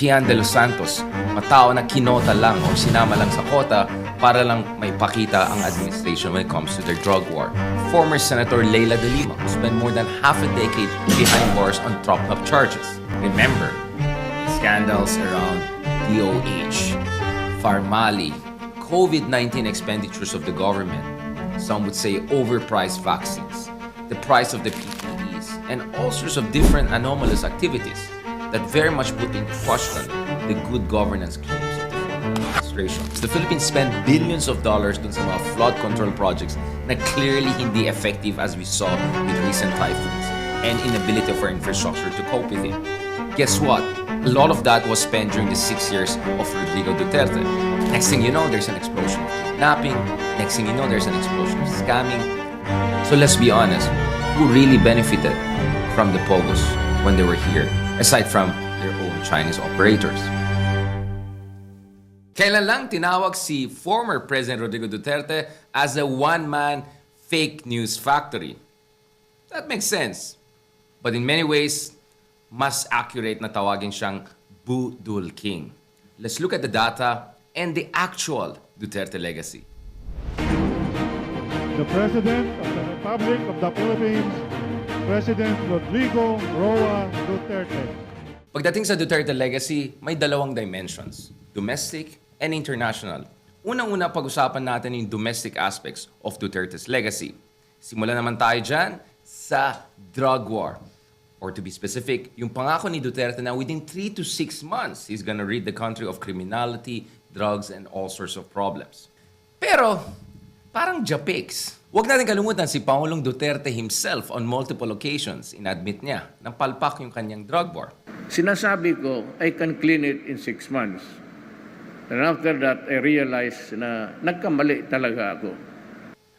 Kian de los Santos, matao na kinota lang o sinama lang sa kota para lang may pakita ang administration when it comes to their drug war. Former Senator Leila de Lima, who spent more than half a decade behind bars on trumped-up charges. Remember, scandals around DOH, Farmali, COVID-19 expenditures of the government, some would say overpriced vaccines, the price of the PPEs, and all sorts of different anomalous activities that very much put into question the good governance claims of the former administration. The Philippines spent billions of dollars dun sa mga flood control projects na clearly hindi effective as we saw with recent typhoons and inability of our infrastructure to cope with it. Guess what? A lot of that was spent during the 6 years of Rodrigo Duterte. Next thing you know, there's an explosion of kidnapping. Next thing you know, there's an explosion of scamming. So let's be honest, who really benefited from the POGOs when they were here, aside from their own Chinese operators? Kailan lang tinawag si former President Rodrigo Duterte as a one-man fake news factory. That makes sense. But in many ways, mas accurate na tawagin siyang BUDOL King. Let's look at the data and the actual Duterte legacy. The President of the Republic of the Philippines, President Rodrigo Duterte. Pagdating sa Duterte legacy, may dalawang dimensions, domestic and international. Unang-una, pag-usapan natin yung domestic aspects of Duterte's legacy. Simulan naman tayo dyan sa drug war. Or to be specific, yung pangako ni Duterte na within 3 to 6 months, he's gonna rid the country of criminality, drugs, and all sorts of problems. Pero, parang japix. Huwag natin kalimutan si Pangulong Duterte himself on multiple occasions, inadmit niya, na palpak yung kanyang drug war. Sinasabi ko, I can clean it in 6 months. And after that, I realized na nagkamali talaga ako.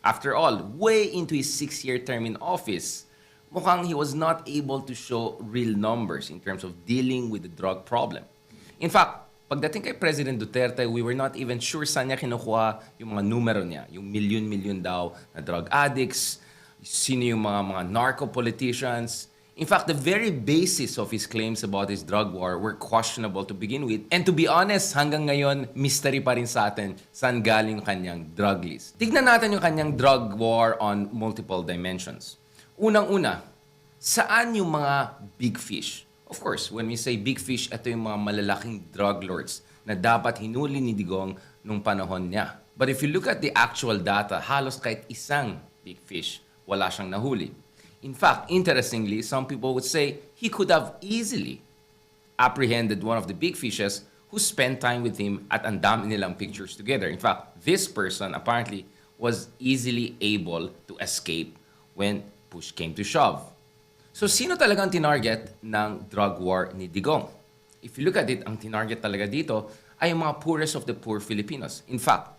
After all, way into his 6-year term in office, mukhang he was not able to show real numbers in terms of dealing with the drug problem. In fact, pagdating kay President Duterte, we were not even sure saan niya kinukuha yung mga numero niya, yung milyon-milyon daw na drug addicts, sino yung mga narco-politicians. In fact, the very basis of his claims about his drug war were questionable to begin with. And to be honest, hanggang ngayon, mystery pa rin sa atin saan galing yung kanyang drug list. Tignan natin yung kanyang drug war on multiple dimensions. Unang-una, saan yung mga big fish? Of course, when we say big fish, ito yung mga malalaking drug lords na dapat hinuli ni Digong nung panahon niya. But if you look at the actual data, halos kahit isang big fish, wala siyang nahuli. In fact, interestingly, some people would say he could have easily apprehended one of the big fishes who spent time with him at ang dami nilang pictures together. In fact, this person apparently was easily able to escape when push came to shove. So, sino talagang tinarget ng drug war ni Digong? If you look at it, ang tinarget talaga dito ay yung mga poorest of the poor Filipinos. In fact,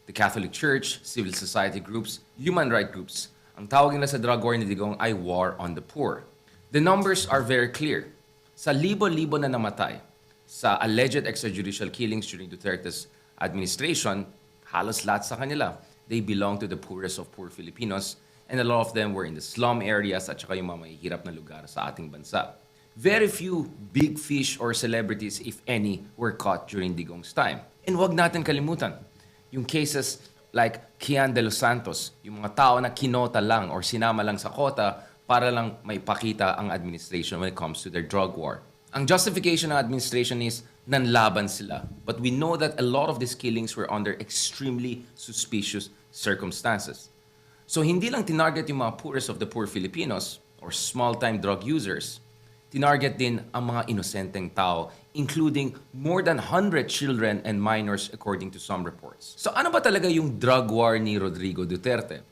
the Catholic Church, civil society groups, human rights groups, ang tawag nila sa drug war ni Digong ay war on the poor. The numbers are very clear. Sa libo-libo na namatay sa alleged extrajudicial killings during Duterte's administration, halos lahat sa kanila, they belong to the poorest of poor Filipinos, and a lot of them were in the slum areas at saka yung mga mahihirap na lugar sa ating bansa. Very few big fish or celebrities, if any, were caught during Digong's time. And wag natin kalimutan, yung cases like Kian de los Santos, yung mga tao na kinota lang or sinama lang sa kota para lang may pakita ang administration when it comes to their drug war. Ang justification ng administration is nanlaban sila. But we know that a lot of these killings were under extremely suspicious circumstances. So hindi lang tinarget yung mga poorest of the poor Filipinos or small-time drug users. Tinarget din ang mga inosenteng tao, including more than 100 children and minors according to some reports. So ano ba talaga yung drug war ni Rodrigo Duterte?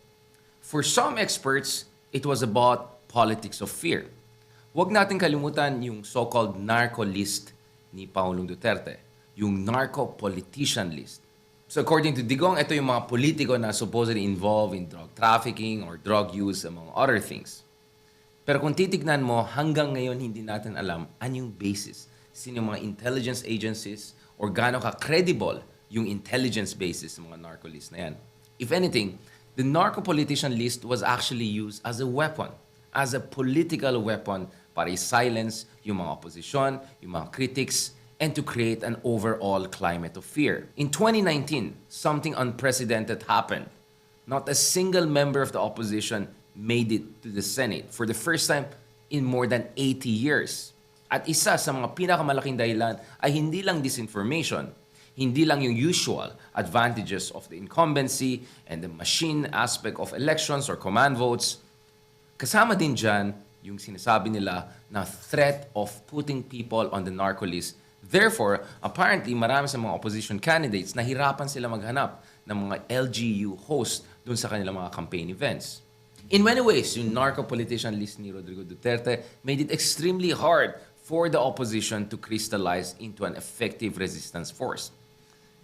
For some experts, it was about politics of fear. Huwag natin kalimutan yung so-called narco list ni Pangulong Duterte, yung narco politician list. So according to Digong, ito yung mga politiko na supposedly involved in drug trafficking or drug use among other things. Pero kung titignan mo, hanggang ngayon hindi natin alam anong basis. Sino yung mga intelligence agencies or gaano ka-credible yung intelligence basis ng mga narco list na yan. If anything, the narco politician list was actually used as a weapon, as a political weapon para i-silence yung mga opposition, yung mga critics, and to create an overall climate of fear. In 2019, something unprecedented happened. Not a single member of the opposition made it to the Senate for the first time in more than 80 years. At isa sa mga pinakamalaking dahilan ay hindi lang disinformation, hindi lang yung usual advantages of the incumbency and the machine aspect of elections or command votes. Kasama din dyan yung sinasabi nila na threat of putting people on the narco list. Therefore, apparently, marami sa mga opposition candidates nahirapan sila maghanap ng mga LGU host dun sa kanilang mga campaign events. In many ways, yung narco-politician list ni Rodrigo Duterte made it extremely hard for the opposition to crystallize into an effective resistance force.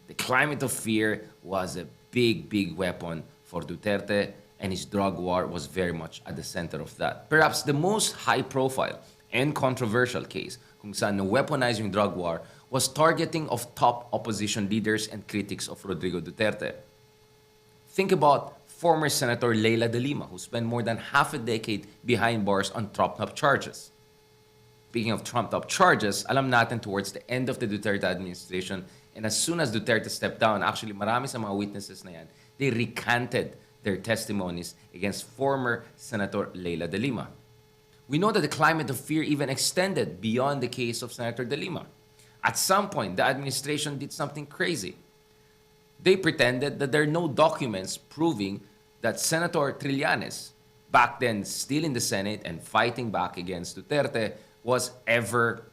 The climate of fear was a big, big weapon for Duterte, and his drug war was very much at the center of that. Perhaps the most high-profile and controversial case kung saan na-weaponize yung drug war was targeting of top opposition leaders and critics of Rodrigo Duterte. Think about former Senator Leila de Lima, who spent more than half a decade behind bars on trumped-up charges. Speaking of trumped-up charges, alam natin towards the end of the Duterte administration, and as soon as Duterte stepped down, actually marami sa mga witnesses na yan, they recanted their testimonies against former Senator Leila de Lima. We know that the climate of fear even extended beyond the case of Senator de Lima. At some point, the administration did something crazy. They pretended that there are no documents proving that Senator Trillanes, back then still in the Senate and fighting back against Duterte, was ever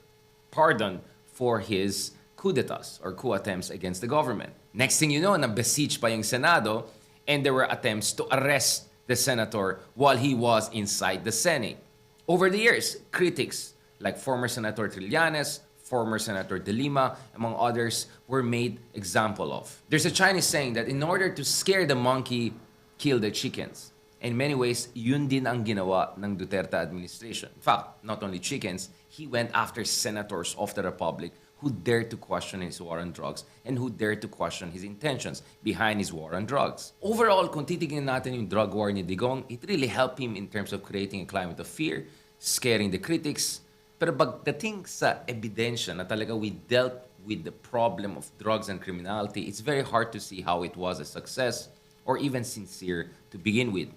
pardoned for his coup d'etats or coup attempts against the government. Next thing you know, na-besiege pa yung Senado, and there were attempts to arrest the senator while he was inside the Senate. Over the years, critics like former Senator Trillanes, former Senator de Lima, among others, were made example of. There's a Chinese saying that in order to scare the monkey, kill the chickens. In many ways, yun din ang ginawa ng Duterte administration. In fact, not only chickens, he went after senators of the Republic who dared to question his war on drugs and who dared to question his intentions behind his war on drugs. Overall, kung titignan natin yung drug war ni Digong, it really helped him in terms of creating a climate of fear, scaring the critics. Pero pagdating sa ebidensya na talaga we dealt with the problem of drugs and criminality, it's very hard to see how it was a success or even sincere to begin with.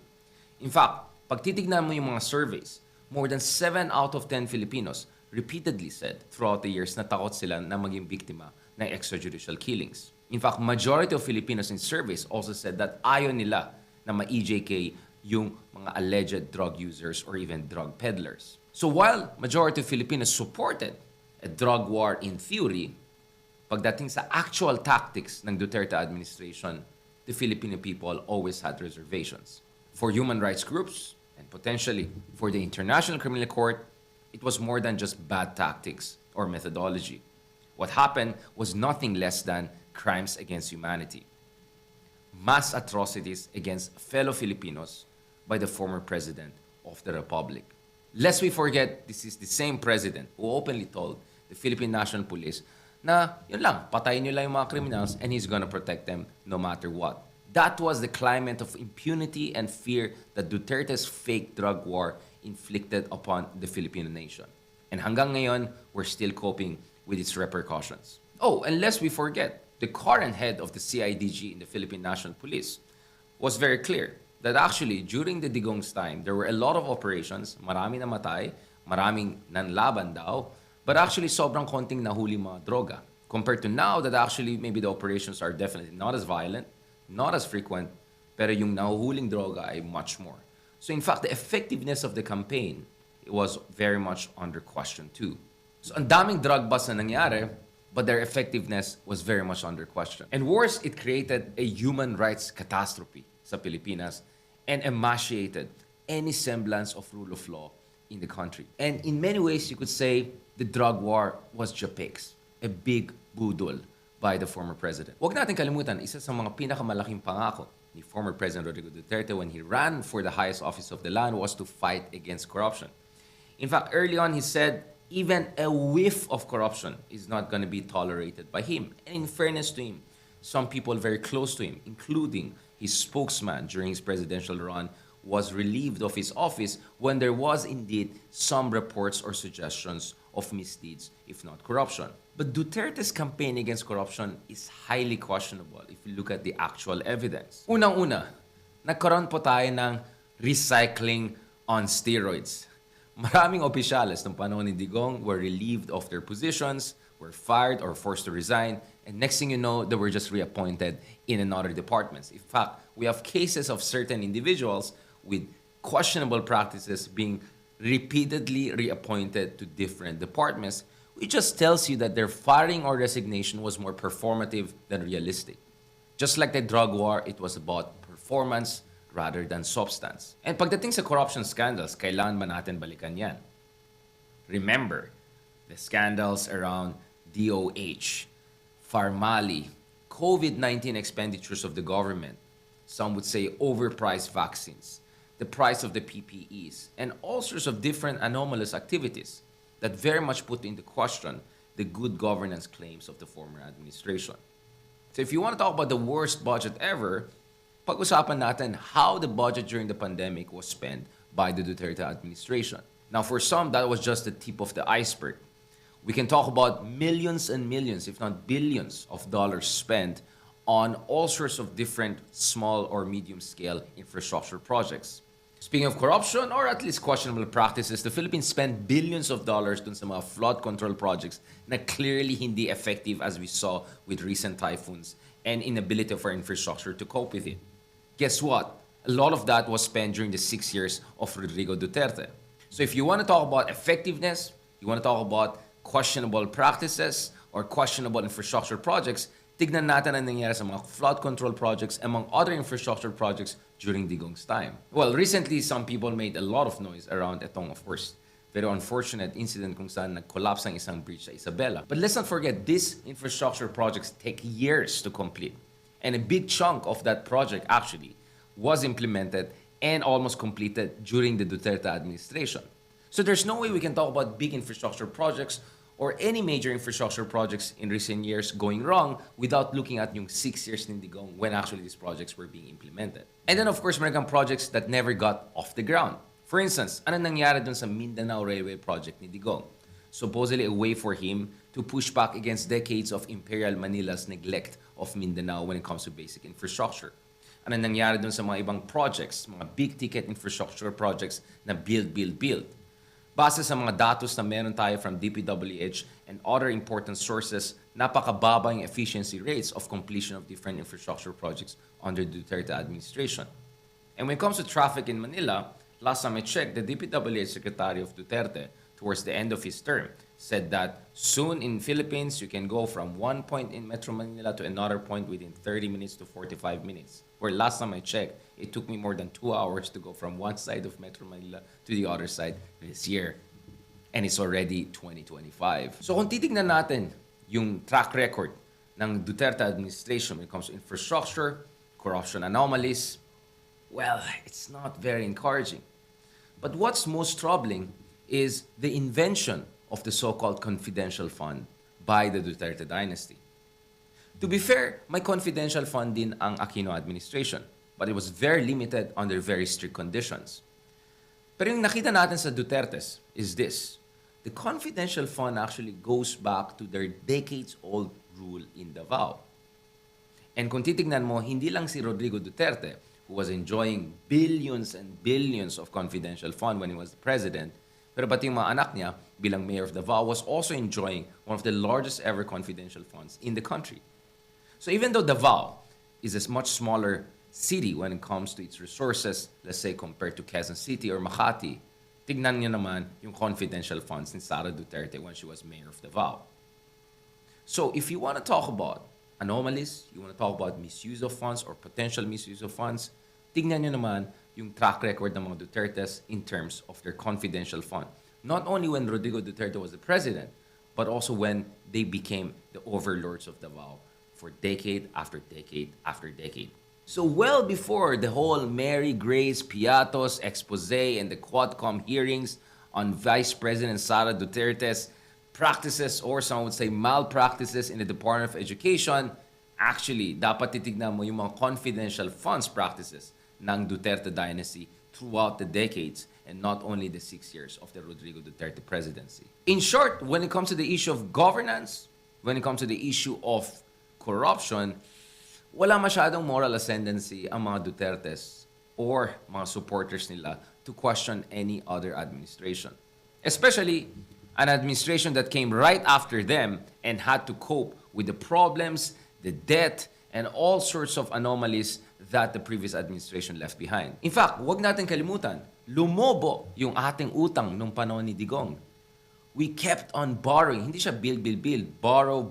In fact, pag titignan mo yung mga surveys, more than 7 out of 10 Filipinos repeatedly said throughout the years na takot sila na maging biktima ng extrajudicial killings. In fact, majority of Filipinos in surveys also said that ayaw nila na ma-EJK yung mga alleged drug users or even drug peddlers. So while majority of Filipinos supported a drug war in theory, pagdating sa actual tactics ng Duterte administration, the Filipino people always had reservations. For human rights groups, and potentially for the International Criminal Court, it was more than just bad tactics or methodology. What happened was nothing less than crimes against humanity. Mass atrocities against fellow Filipinos by the former President of the Republic. Lest we forget, this is the same president who openly told the Philippine National Police na yun lang, patayin nyo lang yung mga criminals and he's gonna protect them no matter what. That was the climate of impunity and fear that Duterte's fake drug war inflicted upon the Filipino nation. And hanggang ngayon, we're still coping with its repercussions. Oh, and lest we forget, the current head of the CIDG in the Philippine National Police was very clear that actually during the Digong's time, there were a lot of operations, marami namatay, maraming nanlaban daw, but actually sobrang konting nahuli mga droga. Compared to now that actually maybe the operations are definitely not as violent, not as frequent, pero yung nahuhuling droga ay much more. So in fact, the effectiveness of the campaign was very much under question too. So ang daming drug busts na nangyari, but their effectiveness was very much under question. And worse, it created a human rights catastrophe sa Pilipinas and emaciated any semblance of rule of law in the country. And in many ways, you could say the drug war was JPEGs, a big BUDOL by the former president. Huwag natin kalimutan, isa sa mga pinakamalaking pangako ni former President Rodrigo Duterte when he ran for the highest office of the land was to fight against corruption. In fact, early on, he said even a whiff of corruption is not going to be tolerated by him. And in fairness to him, some people very close to him, including his spokesman during his presidential run, was relieved of his office when there was indeed some reports or suggestions of misdeeds, if not corruption. But Duterte's campaign against corruption is highly questionable if you look at the actual evidence. Unang-una, nagkaroon po tayo ng recycling on steroids. Maraming opisyales ng panahon ni Digong were relieved of their positions, were fired or forced to resign, and next thing you know, they were just reappointed in another departments. In fact, we have cases of certain individuals with questionable practices being repeatedly reappointed to different departments, which just tells you that their firing or resignation was more performative than realistic. Just like the drug war, it was about performance rather than substance. And pagdating sa corruption scandals, kailangan ba natin balikan yan? Remember, the scandals around DOH, Pharmali, COVID-19 expenditures of the government, some would say overpriced vaccines, the price of the PPEs, and all sorts of different anomalous activities that very much put into question the good governance claims of the former administration. So if you want to talk about the worst budget ever, pag-usapan natin how the budget during the pandemic was spent by the Duterte administration. Now, for some, that was just the tip of the iceberg. We can talk about millions and millions, if not billions, of dollars spent on all sorts of different small or medium-scale infrastructure projects. Speaking of corruption, or at least questionable practices, the Philippines spent billions of dollars dun sa mga flood control projects na clearly hindi effective, as we saw with recent typhoons and inability of our infrastructure to cope with it. Guess what? A lot of that was spent during the 6 years of Rodrigo Duterte. So if you want to talk about effectiveness, you want to talk about questionable practices or questionable infrastructure projects, tignan natin ang nangyari sa mga flood control projects among other infrastructure projects during Digong's time. Well, recently, some people made a lot of noise around itong, of course, very unfortunate incident kung saan nag-collapse ang isang bridge sa Isabela. But let's not forget, these infrastructure projects take years to complete. And a big chunk of that project actually was implemented and almost completed during the Duterte administration. So there's no way we can talk about big infrastructure projects or any major infrastructure projects in recent years going wrong without looking at yung 6 years ni Digong when actually these projects were being implemented. And then of course, meron kang projects that never got off the ground. For instance, ano nangyari dun sa Mindanao Railway project ni Digong? Supposedly a way for him to push back against decades of Imperial Manila's neglect of Mindanao when it comes to basic infrastructure. Ano nangyari dun sa mga ibang projects, mga big-ticket infrastructure projects na build. Base sa mga datos na meron tayo from DPWH and other important sources, napakababa yung efficiency rates of completion of different infrastructure projects under the Duterte administration. And when it comes to traffic in Manila, last time I checked, the DPWH Secretary of Duterte, towards the end of his term, said that soon in Philippines, you can go from one point in Metro Manila to another point within 30 minutes to 45 minutes. Where last time I checked, it took me more than 2 hours to go from one side of Metro Manila to the other side this year. And it's already 2025. So kung titignan natin yung track record ng Duterte administration when it comes to infrastructure, corruption anomalies, well, it's not very encouraging. But what's most troubling is the invention of the so-called confidential fund by the Duterte dynasty. To be fair, may confidential fund din ang Aquino administration, but it was very limited under very strict conditions. Pero yung nakita natin sa Dutertes is this. The confidential fund actually goes back to their decades-old rule in Davao. And kung titignan mo, hindi lang si Rodrigo Duterte, who was enjoying billions and billions of confidential fund when he was the president, pero pati yung mga anak niya, bilang mayor of Davao, was also enjoying one of the largest ever confidential funds in the country. So even though Davao is a much smaller city when it comes to its resources, let's say compared to Quezon City or Makati, tignan niyo naman yung confidential funds ni Sara Duterte when she was mayor of Davao. So if you want to talk about anomalies, you want to talk about misuse of funds or potential misuse of funds, tignan niyo naman yung track record ng mga Dutertes in terms of their confidential fund. Not only when Rodrigo Duterte was the president, but also when they became the overlords of Davao for decade after decade after decade. So well before the whole Mary Grace Piatos expose and the Quadcom hearings on Vice President Sara Duterte's practices, or some would say malpractices in the Department of Education, actually, dapat titignan mo yung mga confidential funds practices ng Duterte dynasty throughout the decades and not only the 6 years of the Rodrigo Duterte presidency. In short, when it comes to the issue of governance, when it comes to the issue of corruption, wala masyadong moral ascendancy ang mga Dutertes or mga supporters nila to question any other administration. Especially an administration that came right after them and had to cope with the problems, the debt, and all sorts of anomalies that the previous administration left behind. In fact, wag natin kalimutan, lumobo yung ating utang nung panahon ni Digong. We kept on borrowing. Hindi siya build. Borrow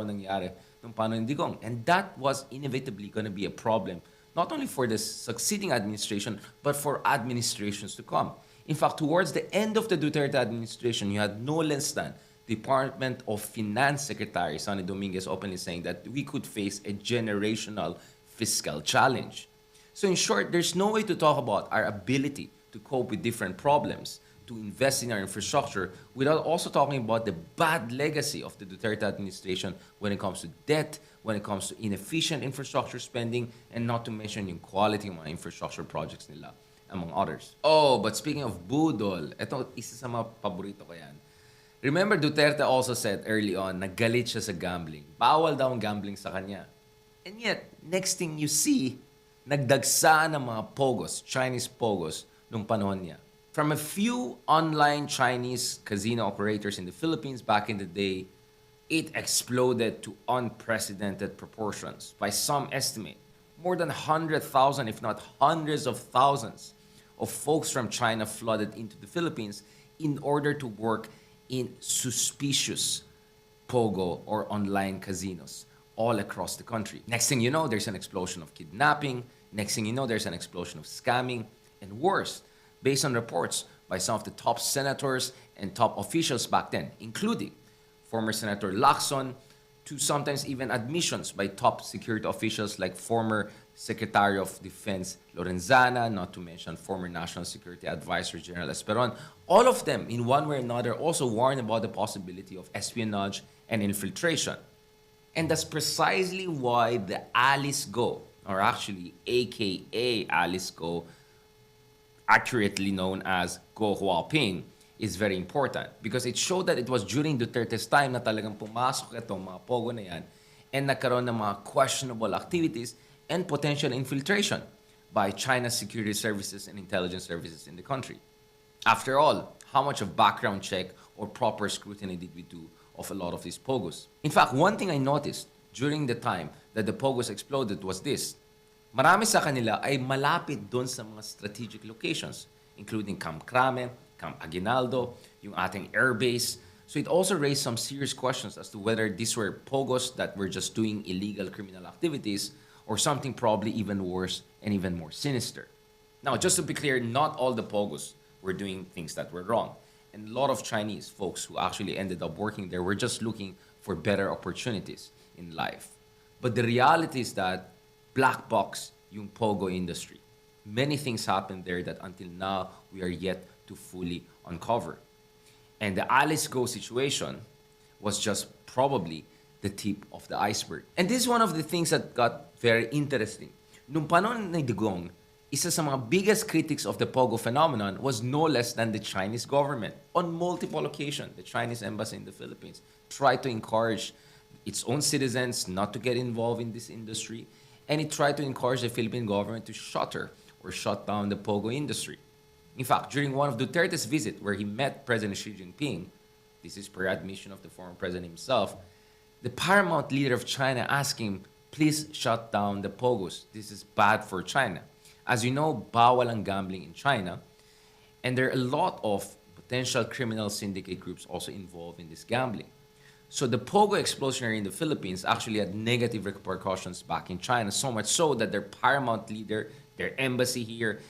nangyari nung panahon ni Digong. And that was inevitably going to be a problem, not only for the succeeding administration, but for administrations to come. In fact, towards the end of the Duterte administration, you had no less than Department of Finance Secretary Sonny Dominguez openly saying that we could face a generational fiscal challenge. So in short, there's no way to talk about our ability to cope with different problems, to invest in our infrastructure, without also talking about the bad legacy of the Duterte administration when it comes to debt, when it comes to inefficient infrastructure spending, and not to mention yung quality ng mga infrastructure projects nila, among others. Oh, but speaking of BUDOL, ito isa sa mga paborito ko yan. Remember, Duterte also said early on, nagalit siya sa gambling. Bawal daw ang gambling sa kanya. And yet, next thing you see, nagdagsa ng mga pogos, Chinese pogos, nung panahon niya. From a few online Chinese casino operators in the Philippines back in the day, it exploded to unprecedented proportions. By some estimate, more than 100,000, if not hundreds of thousands, of folks from China flooded into the Philippines in order to work in suspicious pogo or online casinos all across the country. Next thing you know, there's an explosion of kidnapping. Next thing you know, there's an explosion of scamming. And worse, based on reports by some of the top senators and top officials back then, including former Senator Lacson, to sometimes even admissions by top security officials like former Secretary of Defense Lorenzana, not to mention former National Security Advisor General Esperon. All of them, in one way or another, also warned about the possibility of espionage and infiltration. And that's precisely why the Alice Go, or actually AKA Alice Go, accurately known as Go Huaping, is very important because it showed that it was during Duterte's time na talagang pumasok itong mga pogo na yan and nagkaroon ng mga questionable activities and potential infiltration by China's security services and intelligence services in the country. After all, how much of background check or proper scrutiny did we do of a lot of these pogos? In fact, one thing I noticed during the time that the pogos exploded was this. Marami sa kanila ay malapit doon sa mga strategic locations, including Camp Crame, Camp Aguinaldo, yung ating airbase. So it also raised some serious questions as to whether these were pogos that were just doing illegal criminal activities or something probably even worse and even more sinister. Now, just to be clear, not all the pogos were doing things that were wrong. And a lot of Chinese folks who actually ended up working there were just looking for better opportunities in life. But the reality is that black box yung pogo industry. Many things happened there that until now we are yet to fully uncover. And the Alice Go situation was just probably the tip of the iceberg. And this is one of the things that got very interesting. Nung panahon ni Digong, isa sa mga biggest critics of the pogo phenomenon was no less than the Chinese government. On multiple occasions, the Chinese embassy in the Philippines tried to encourage its own citizens not to get involved in this industry, and it tried to encourage the Philippine government to shutter or shut down the pogo industry. In fact, during one of Duterte's visit where he met President Xi Jinping, this is per admission of the former president himself, the paramount leader of China asked him, please shut down the pogos. This is bad for China. As you know, bawal ang gambling in China, and there are a lot of potential criminal syndicate groups also involved in this gambling. So the pogo explosion in the Philippines actually had negative repercussions back in China, so much so that their paramount leader, their embassy here,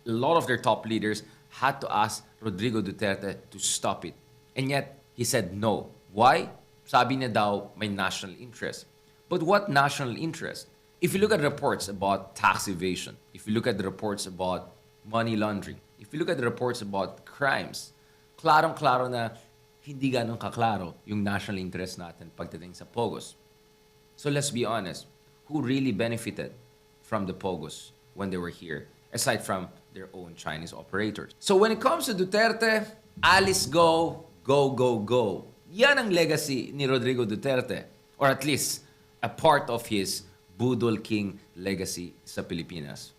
a lot of their top leaders had to ask Rodrigo Duterte to stop it. And yet, he said no. Why? Sabi niya daw may national interest. But what national interest? If you look at reports about tax evasion, if you look at the reports about money laundering, if you look at the reports about crimes, klarong-klaro na hindi ganun kaklaro yung national interest natin pagdating sa pogos. So let's be honest, who really benefited from the pogos when they were here aside from their own Chinese operators. So when it comes to Duterte, Alice go, go, go, go. Yan ang legacy ni Rodrigo Duterte, or at least a part of his Budol King legacy sa Pilipinas.